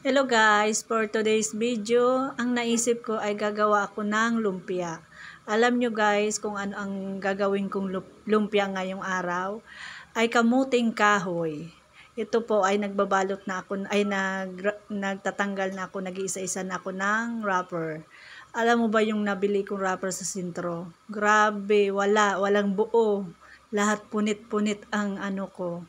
Hello guys, for today's video, ang naisip ko ay gagawa ako ng lumpia. Alam nyo guys kung ano ang gagawin kong lumpia ngayong araw, ay kamuting kahoy. Ito po ay nagbabalot na ako, ay nagtatanggal na ako, nag-iisa-isa na ako ng wrapper. Alam mo ba yung nabili kong wrapper sa Sintro? Grabe, walang buo. Lahat punit-punit ang ano ko,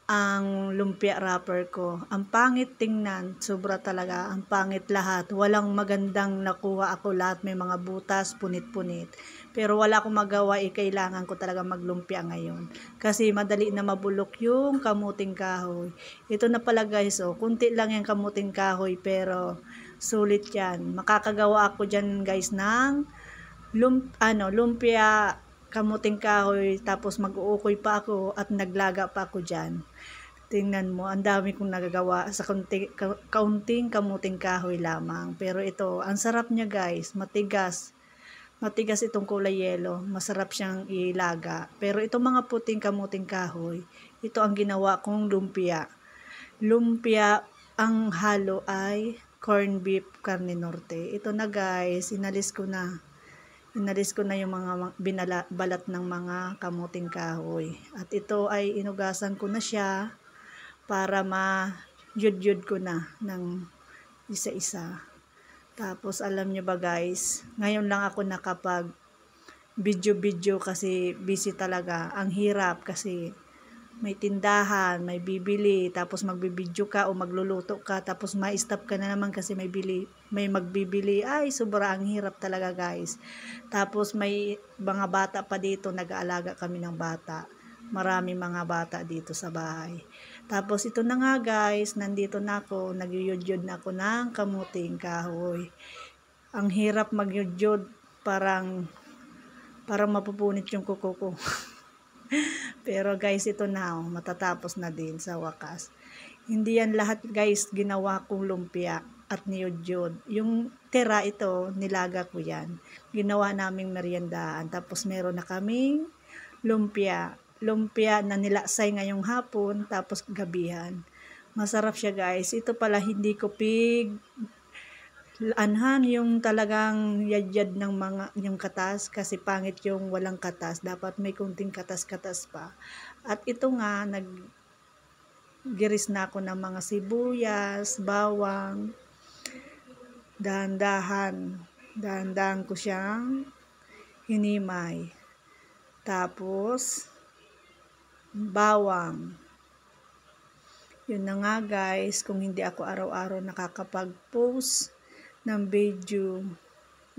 ang lumpia wrapper ko. Ang pangit tingnan, sobra talaga, ang pangit lahat. Walang magandang nakuha ako, lahat may mga butas, punit-punit. Pero wala akong magawa, kailangan ko talaga maglumpia ngayon. Kasi madali na mabulok yung kamuting kahoy. Ito na pala guys, kunti lang yung kamuting kahoy, pero sulit yan. Makakagawa ako dyan guys ng lumpia kamuting kahoy, tapos mag-uukoy pa ako at naglaga pa ako dyan. Tingnan mo, ang dami kong nagagawa sa kaunting kamuting kahoy lamang. Pero ito, ang sarap niya guys, matigas. Matigas itong kulay yelo, masarap siyang ilaga. Pero itong mga puting kamuting kahoy, ito ang ginawa kong lumpia. Lumpia, ang halo ay corn beef carne norte. Ito na guys, inalis ko na yung mga balat ng mga kamuting kahoy. At ito ay inugasan ko na siya para ma-yud-yud ko na ng isa-isa. Tapos alam nyo ba guys, ngayon lang ako nakapag video kasi busy talaga. Ang hirap kasi may tindahan, may bibili, tapos magbibideo ka o magluluto ka, tapos ma-stop ka na naman kasi may magbibili. Ay, sobrang hirap talaga guys. Tapos may mga bata pa dito, nag-aalaga kami ng bata. Marami mga bata dito sa bahay. Tapos ito na nga guys, nandito na ako, nagyuyod na ako ng kamuting kahoy. Ang hirap magyud, parang mapupunit yung kuko ko. Pero guys, ito na, matatapos na din sa wakas. Hindi yan lahat guys ginawa kong lumpia at niyod-yod. Yung tira ito, nilaga ko yan. Ginawa naming meriendaan. Tapos meron na kaming lumpia na nilaksay ngayong hapon, tapos gabihan. Masarap siya guys. Ito pala hindi ko anhan yung talagang yadyad ng mga yung katas, kasi pangit yung walang katas, dapat may kunting katas-katas pa. At ito nga, naggiris na ako ng mga sibuyas, bawang, dahan-dahan ko siyang hinimay, tapos bawang. Yun na nga guys, kung hindi ako araw-araw nakakapag-post ng video,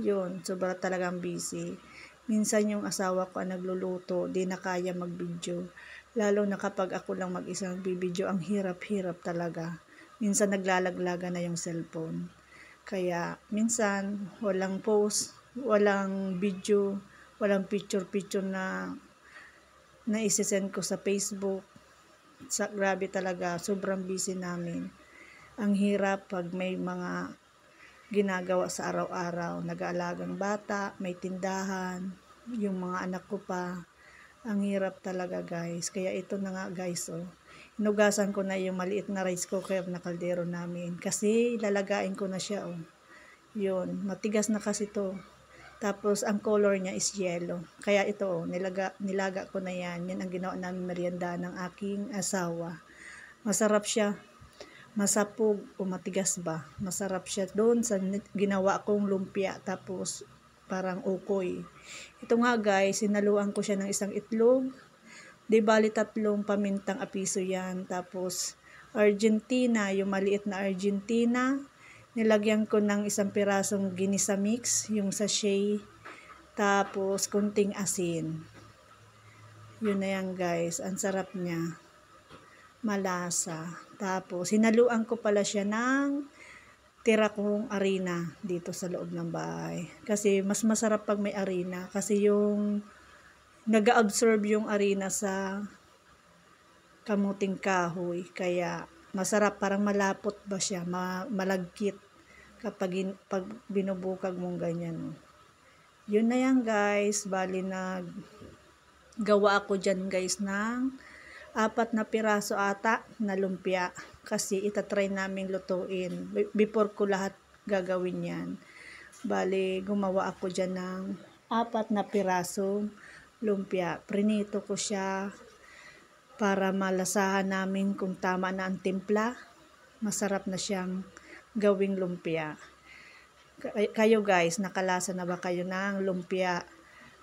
yun, sobra talagang busy. Minsan yung asawa ko ang nagluluto, di na kaya mag-video. Lalo na kapag ako lang mag-isa nagbibideo, ang hirap-hirap talaga. Minsan naglalaglaga na yung cellphone. Kaya minsan walang post, walang video, walang picture-picture na isesend ko sa Facebook. Grabe talaga, sobrang busy namin. Ang hirap pag may mga ginagawa sa araw-araw, nag-aalagang bata, may tindahan, yung mga anak ko pa. Ang hirap talaga guys. Kaya ito na nga guys, inugasan ko na yung maliit na rice cooker na kaldero namin, kasi lalagain ko na siya. Yun, matigas na kasi to. Tapos ang color niya is yellow. Kaya ito, nilaga ko na yan. Yan ang ginawa namin merienda ng aking asawa. Masarap siya. Masapog o matigas ba? Masarap siya doon sa ginawa kong lumpia, tapos parang ukoy. Ito nga guys, sinaluan ko siya ng isang itlog. Di bali 3 pamintang apiso yan. Tapos Argentina, yung maliit na Argentina. Nilagyan ko ng 1 pirasong ginisa mix, yung sachet. Tapos kunting asin. Yun na yan guys, ang sarap niya. Malasa. Tapos hinaluan ko pala siya ng tira kong arena dito sa loob ng bahay. Kasi mas masarap pag may arena, kasi yung nag-absorb yung arena sa kamuting kahoy. Kaya masarap, parang malapot ba siya, malagkit kapag pag binubukag mong ganyan. Yun na yan guys, bali gawa ako dyan guys ng 4 na piraso ata na lumpia. kasi itatry naming lutuin. Before ko lahat gagawin yan. Bali, gumawa ako dyan ng 4 na pirasong lumpia. Prinito ko siya para malasahan namin kung tama na ang timpla. Masarap na siyang gawing lumpia. Kayo guys, nakalasa na ba kayo ng lumpia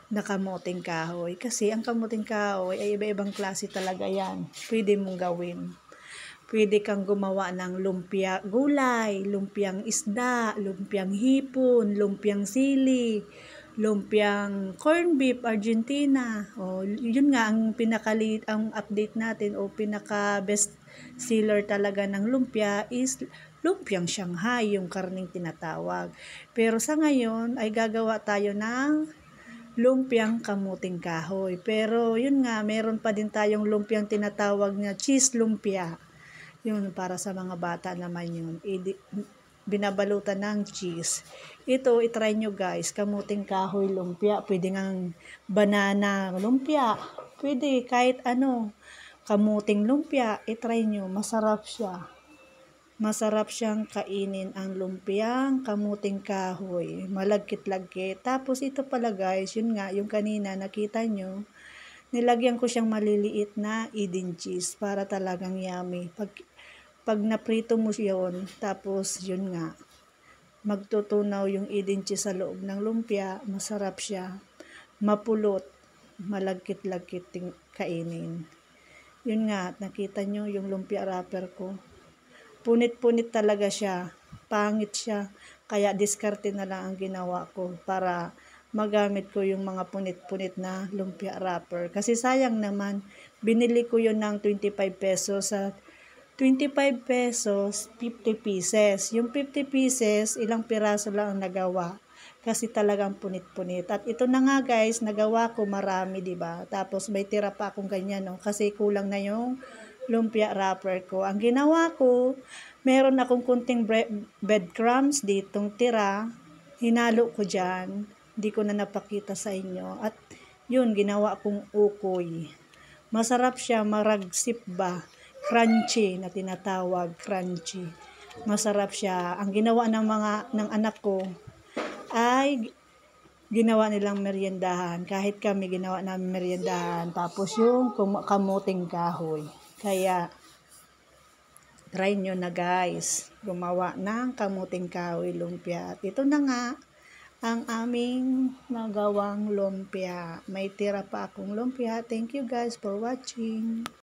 na kamuting kahoy? Kasi ang kamuting kahoy ay iba-ibang klase talaga yan. Pwede mong gawin. Pwede kang gumawa ng lumpia gulay, lumpiang isda, lumpiang hipon, lumpiang sili, lumpiang corn beef Argentina. O, yun nga ang ang update natin o pinaka best seller talaga ng lumpia is lumpiang Shanghai, yung karning tinatawag. Pero sa ngayon ay gagawa tayo ng lumpiang kamuting kahoy. Pero yun nga, meron pa din tayong lumpiang tinatawag na cheese lumpia. Yun, para sa mga bata naman yun. Binabalutan ng cheese. Ito, itry nyo guys. Kamuting kahoy lumpia. Pwede ngang banana lumpia. Pwede kahit ano. Kamuting lumpia. Itry nyo. Masarap siya. Masarap siyang kainin ang lumpiang kamuting kahoy. Malagkit-lagkit. Tapos ito pala guys, yun nga, yung kanina nakita nyo, nilagyan ko siyang maliliit na Eden cheese para talagang yummy. Pag naprito mo yun, tapos yun nga, magtutunaw yung Eden cheese sa loob ng lumpia, masarap siya, mapulot, malagkit-lagkit kainin. Yun nga, nakita nyo yung lumpia wrapper ko. Punit-punit talaga siya, pangit siya, kaya diskarte na lang ang ginawa ko para magamit ko yung mga punit-punit na lumpia wrapper. Kasi sayang naman, binili ko yun ng 25 pesos sa 25 pesos, 50 pieces. Yung 50 pieces, ilang piraso lang ang nagawa. Kasi talagang punit-punit. At ito na nga guys, nagawa ko marami, diba? Tapos may tira pa akong ganyan, no? Kasi kulang na yung lumpia wrapper ko. Ang ginawa ko, meron akong kunting breadcrumbs ditong tira. Hinalo ko dyan. Hindi ko na napakita sa inyo. At yun, ginawa kong ukoy. Masarap siya, maragsip ba? Crunchy na tinatawag, crunchy. Masarap siya. Ang ginawa ng anak ko ay ginawa nilang meriendahan. Kahit kami ginawa namin meriendahan. Tapos yung kamuting kahoy. Kaya try nyo na guys, gumawa ng kamuting kahoy lumpia. At ito na nga ang aming nagawang lumpia. May tira pa akong lumpia. Thank you guys for watching.